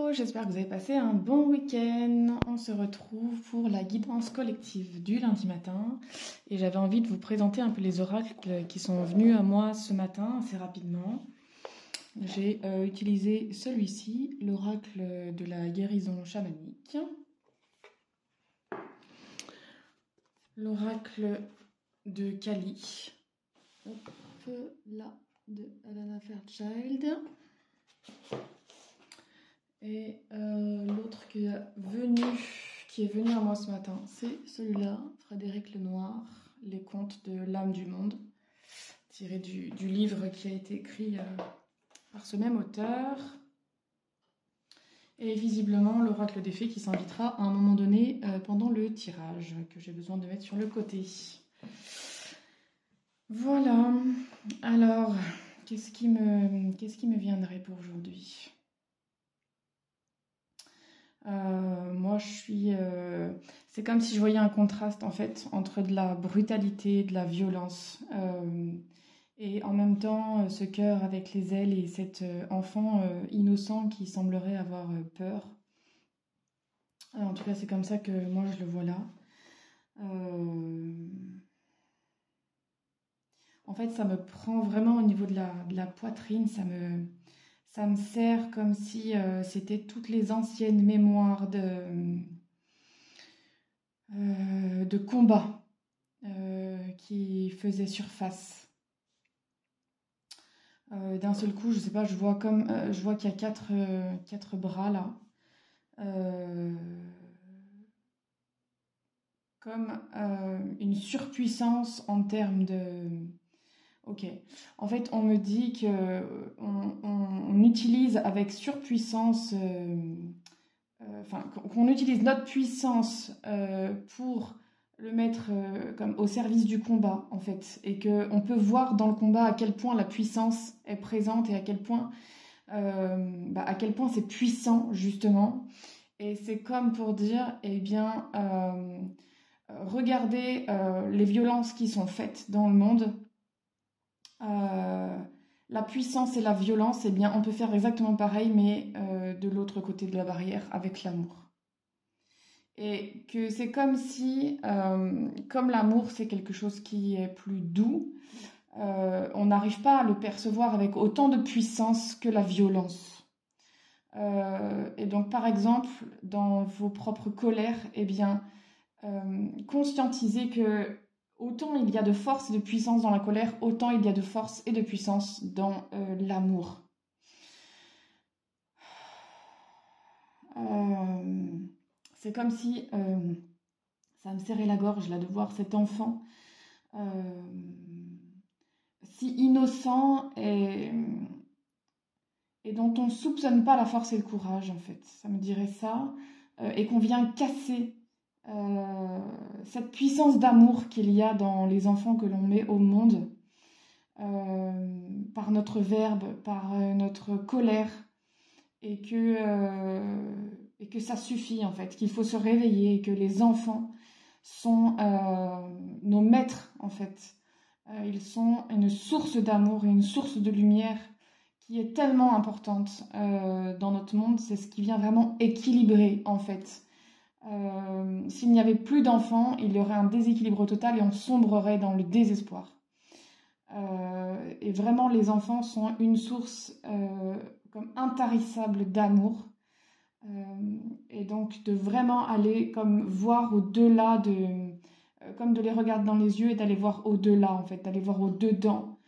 Hello, j'espère que vous avez passé un bon week-end. On se retrouve pour la guidance collective du lundi matin. Et j'avais envie de vous présenter un peu les oracles qui sont venus à moi ce matin assez rapidement. J'ai utilisé celui-ci, l'oracle de la guérison chamanique. L'oracle de Kali. Hop, là, de Alana Fairchild. Et l'autre qui est venu à moi ce matin, c'est celui-là, Frédéric Lenoir, Les contes de l'âme du monde, tiré du livre qui a été écrit par ce même auteur. Et visiblement l'oracle des fées qui s'invitera à un moment donné pendant le tirage, que j'ai besoin de mettre sur le côté. Voilà, alors, qu'est-ce qui me viendrait pour aujourd'hui ? Moi, c'est comme si je voyais un contraste en fait entre de la brutalité, de la violence, et en même temps ce cœur avec les ailes et cet enfant innocent qui semblerait avoir peur. En tout cas, c'est comme ça que moi je le vois là. En fait, ça me prend vraiment au niveau de la poitrine, ça me sert comme si c'était toutes les anciennes mémoires de combat qui faisaient surface. D'un seul coup, je sais pas, je vois qu'il y a quatre bras là. Comme une surpuissance en termes de... Ok. En fait, on me dit qu'on utilise avec surpuissance, qu'on utilise notre puissance pour le mettre comme au service du combat, en fait, et qu'on peut voir dans le combat à quel point la puissance est présente et à quel point c'est puissant, justement. Et c'est comme pour dire, eh bien, regardez les violences qui sont faites dans le monde. La puissance et la violence, eh bien, on peut faire exactement pareil, mais de l'autre côté de la barrière, avec l'amour. Et que c'est comme si, comme l'amour, c'est quelque chose qui est plus doux, on n'arrive pas à le percevoir avec autant de puissance que la violence. Et donc, par exemple, dans vos propres colères, eh bien, conscientisez que autant il y a de force et de puissance dans la colère, autant il y a de force et de puissance dans l'amour. C'est comme si ça me serrait la gorge là de voir cet enfant si innocent et dont on ne soupçonne pas la force et le courage en fait. Ça me dirait ça. Et qu'on vient casser cette puissance d'amour qu'il y a dans les enfants que l'on met au monde par notre verbe, par notre colère, et que ça suffit en fait, qu'il faut se réveiller et que les enfants sont nos maîtres en fait. Ils sont une source d'amour et une source de lumière qui est tellement importante dans notre monde. C'est ce qui vient vraiment équilibrer en fait. S'il n'y avait plus d'enfants, il y aurait un déséquilibre total et on sombrerait dans le désespoir. Et vraiment, les enfants sont une source comme intarissable d'amour. Et donc de vraiment aller comme voir au-delà comme de les regarder dans les yeux et d'aller voir au-delà en fait, d'aller voir au-dedans.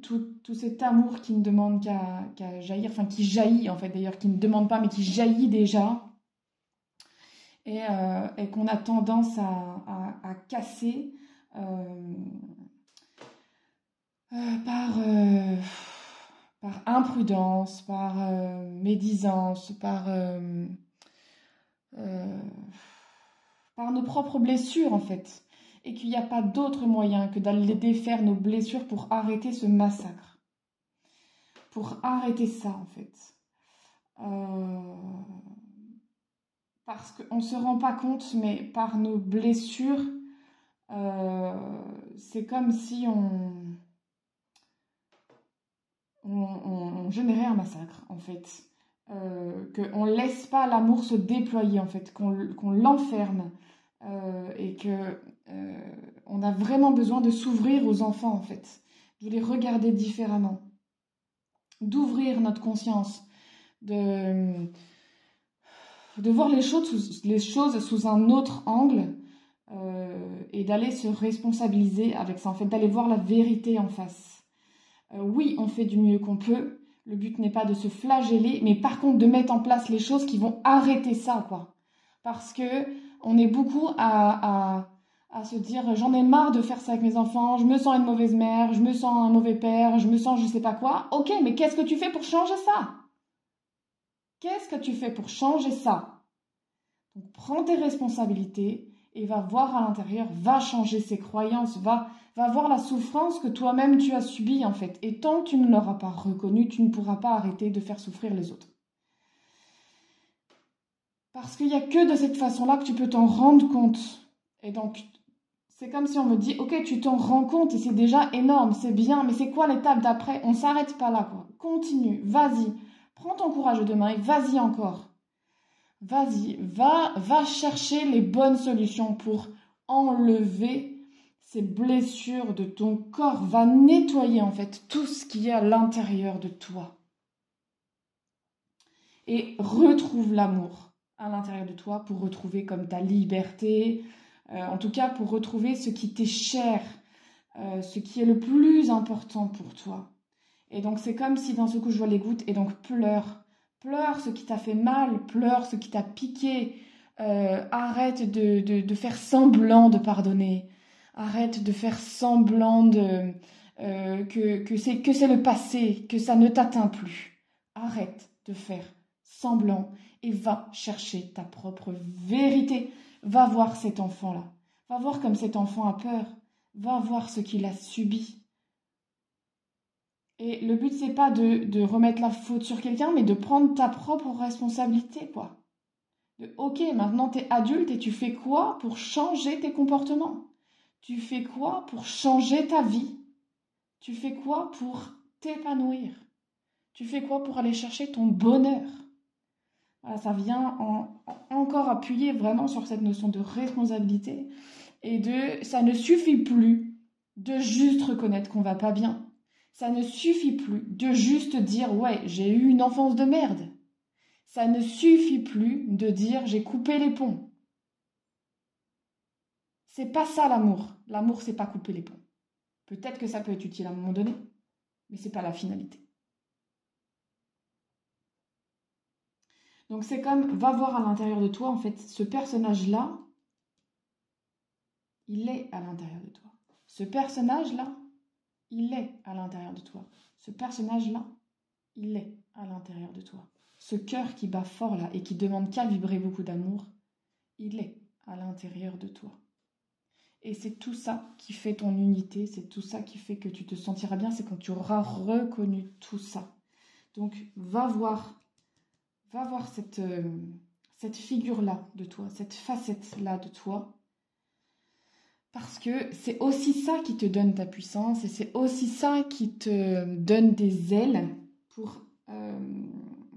Tout cet amour qui ne demande qu'à jaillir, enfin qui jaillit en fait d'ailleurs, qui ne demande pas mais qui jaillit déjà. Et qu'on a tendance à casser par imprudence, par médisance, par nos propres blessures en fait. Et qu'il n'y a pas d'autre moyen que d'aller défaire nos blessures pour arrêter ce massacre. Pour arrêter ça en fait. Parce qu'on ne se rend pas compte, mais par nos blessures, c'est comme si on générait un massacre, en fait. qu'on ne laisse pas l'amour se déployer, en fait, qu'on l'enferme, et que on a vraiment besoin de s'ouvrir aux enfants, en fait, de les regarder différemment, d'ouvrir notre conscience, de voir les choses sous un autre angle, et d'aller se responsabiliser avec ça, en fait, d'aller voir la vérité en face. Oui, on fait du mieux qu'on peut, le but n'est pas de se flageller, mais par contre de mettre en place les choses qui vont arrêter ça, quoi. Parce que on est beaucoup à se dire j'en ai marre de faire ça avec mes enfants, je me sens une mauvaise mère, je me sens un mauvais père, je me sens je sais pas quoi. Ok, mais qu'est-ce que tu fais pour changer ça? Qu'est-ce que tu fais pour changer ça? Donc prends tes responsabilités et va voir à l'intérieur, va changer ses croyances, va voir la souffrance que toi-même tu as subie en fait. Et tant que tu ne l'auras pas reconnue, tu ne pourras pas arrêter de faire souffrir les autres. Parce qu'il n'y a que de cette façon-là que tu peux t'en rendre compte. Et donc, c'est comme si on me dit, ok, tu t'en rends compte et c'est déjà énorme, c'est bien, mais c'est quoi l'étape d'après? On ne s'arrête pas là, quoi. Continue, vas-y, prends ton courage demain et vas-y encore. Vas-y, va chercher les bonnes solutions pour enlever ces blessures de ton corps. Va nettoyer en fait tout ce qui est à l'intérieur de toi. Et retrouve l'amour à l'intérieur de toi pour retrouver comme ta liberté, en tout cas pour retrouver ce qui t'est cher, ce qui est le plus important pour toi. Et donc c'est comme si d'un seul coup je vois les gouttes et donc pleure. Pleure ce qui t'a fait mal, pleure ce qui t'a piqué. Arrête de faire semblant de pardonner. Arrête de faire semblant que c'est le passé, que ça ne t'atteint plus. Arrête de faire semblant et va chercher ta propre vérité. Va voir cet enfant-là. Va voir comme cet enfant a peur. Va voir ce qu'il a subi. Et le but, c'est pas de remettre la faute sur quelqu'un, mais de prendre ta propre responsabilité, quoi. Ok, maintenant t'es adulte et tu fais quoi pour changer tes comportements? Tu fais quoi pour changer ta vie? Tu fais quoi pour t'épanouir? Tu fais quoi pour aller chercher ton bonheur? Voilà, ça vient encore appuyer vraiment sur cette notion de responsabilité et ça ne suffit plus de juste reconnaître qu'on va pas bien. Ça ne suffit plus de juste dire « ouais, j'ai eu une enfance de merde ». Ça ne suffit plus de dire « j'ai coupé les ponts ». C'est pas ça l'amour. L'amour, c'est pas couper les ponts. Peut-être que ça peut être utile à un moment donné, mais c'est pas la finalité. Donc c'est comme, va voir à l'intérieur de toi, en fait, ce personnage-là, il est à l'intérieur de toi. Ce personnage-là, il est à l'intérieur de toi. Ce personnage-là, il est à l'intérieur de toi. Ce cœur qui bat fort là et qui demande qu'à vibrer beaucoup d'amour, il est à l'intérieur de toi. Et c'est tout ça qui fait ton unité, c'est tout ça qui fait que tu te sentiras bien, c'est quand tu auras reconnu tout ça. Donc va voir cette figure-là de toi, cette facette-là de toi. Parce que c'est aussi ça qui te donne ta puissance et c'est aussi ça qui te donne des ailes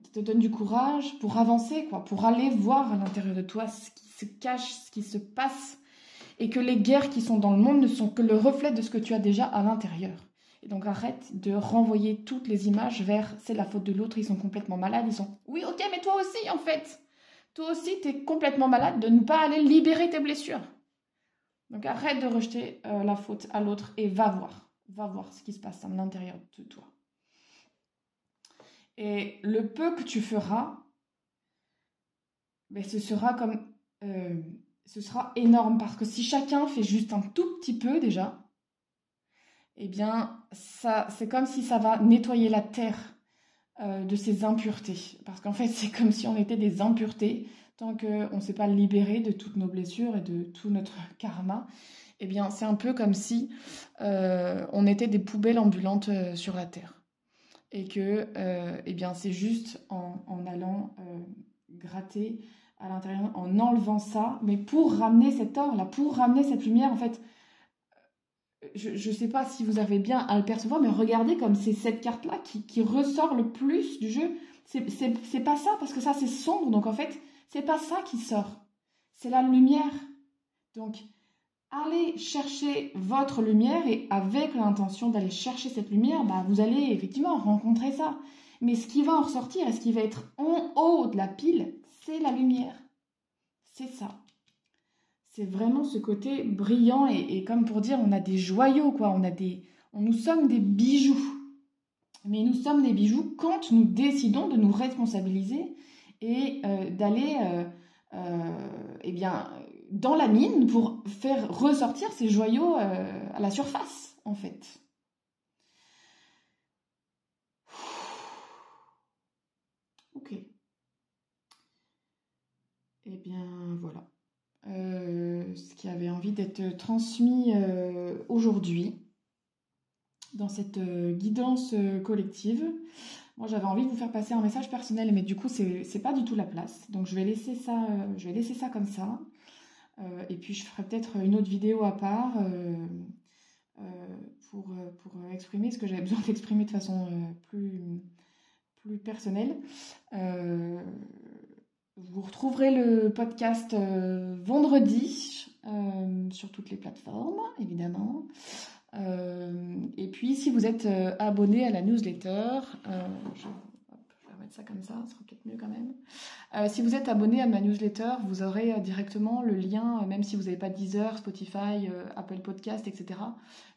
qui te donne du courage pour avancer, quoi, pour aller voir à l'intérieur de toi ce qui se cache, ce qui se passe et que les guerres qui sont dans le monde ne sont que le reflet de ce que tu as déjà à l'intérieur. Et donc arrête de renvoyer toutes les images vers c'est la faute de l'autre, ils sont complètement malades, ils sont... Oui, ok, mais toi aussi en fait. Toi aussi, t'es complètement malade de ne pas aller libérer tes blessures. Donc arrête de rejeter la faute à l'autre et va voir ce qui se passe à l'intérieur de toi. Et le peu que tu feras, ben, ce sera énorme parce que si chacun fait juste un tout petit peu déjà, eh bien c'est comme si ça va nettoyer la terre de ses impuretés. Parce qu'en fait c'est comme si on était des impuretés tant qu'on ne s'est pas libéré de toutes nos blessures et de tout notre karma. Eh bien, c'est un peu comme si on était des poubelles ambulantes sur la terre. Et que eh bien, c'est juste en allant gratter à l'intérieur, en enlevant ça, mais pour ramener cet or-là, pour ramener cette lumière, en fait, je ne sais pas si vous avez bien à le percevoir, mais regardez comme c'est cette carte-là qui ressort le plus du jeu. c'est pas ça, parce que ça c'est sombre, donc en fait, c'est pas ça qui sort, c'est la lumière. Donc, allez chercher votre lumière et avec l'intention d'aller chercher cette lumière, bah, vous allez effectivement rencontrer ça. Mais ce qui va en ressortir et ce qui va être en haut de la pile, c'est la lumière. C'est ça. C'est vraiment ce côté brillant et comme pour dire, on a des joyaux, quoi. Nous sommes des bijoux. Mais nous sommes des bijoux quand nous décidons de nous responsabiliser et d'aller eh bien, dans la mine pour faire ressortir ces joyaux à la surface, en fait. Ok. Eh bien, voilà. Ce qui avait envie d'être transmis aujourd'hui dans cette guidance collective. Moi, j'avais envie de vous faire passer un message personnel, mais du coup, c'est pas du tout la place. Donc, je vais laisser ça comme ça. Et puis, je ferai peut-être une autre vidéo à part pour exprimer ce que j'avais besoin d'exprimer de façon plus personnelle. Vous retrouverez le podcast vendredi sur toutes les plateformes, évidemment. Et puis, si vous êtes abonné à la newsletter, je vais remettre ça comme ça sera peut-être mieux quand même. Si vous êtes abonné à ma newsletter, vous aurez directement le lien, même si vous n'avez pas Deezer, Spotify, Apple Podcast, etc.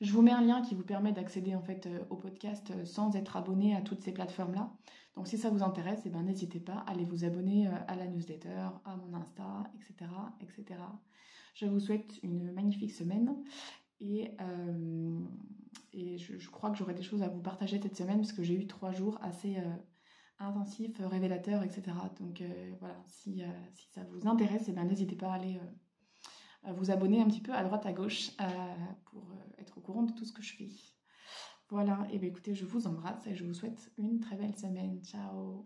Je vous mets un lien qui vous permet d'accéder en fait au podcast sans être abonné à toutes ces plateformes-là. Donc si ça vous intéresse, eh ben, n'hésitez pas à aller vous abonner à la newsletter, à mon Insta, etc., etc. Je vous souhaite une magnifique semaine et je crois que j'aurai des choses à vous partager cette semaine parce que j'ai eu 3 jours assez intensifs, révélateurs, etc. Donc voilà, si ça vous intéresse, eh ben, n'hésitez pas à aller vous abonner un petit peu à droite à gauche pour être au courant de tout ce que je fais. Voilà, et bien écoutez, je vous embrasse et je vous souhaite une très belle semaine. Ciao!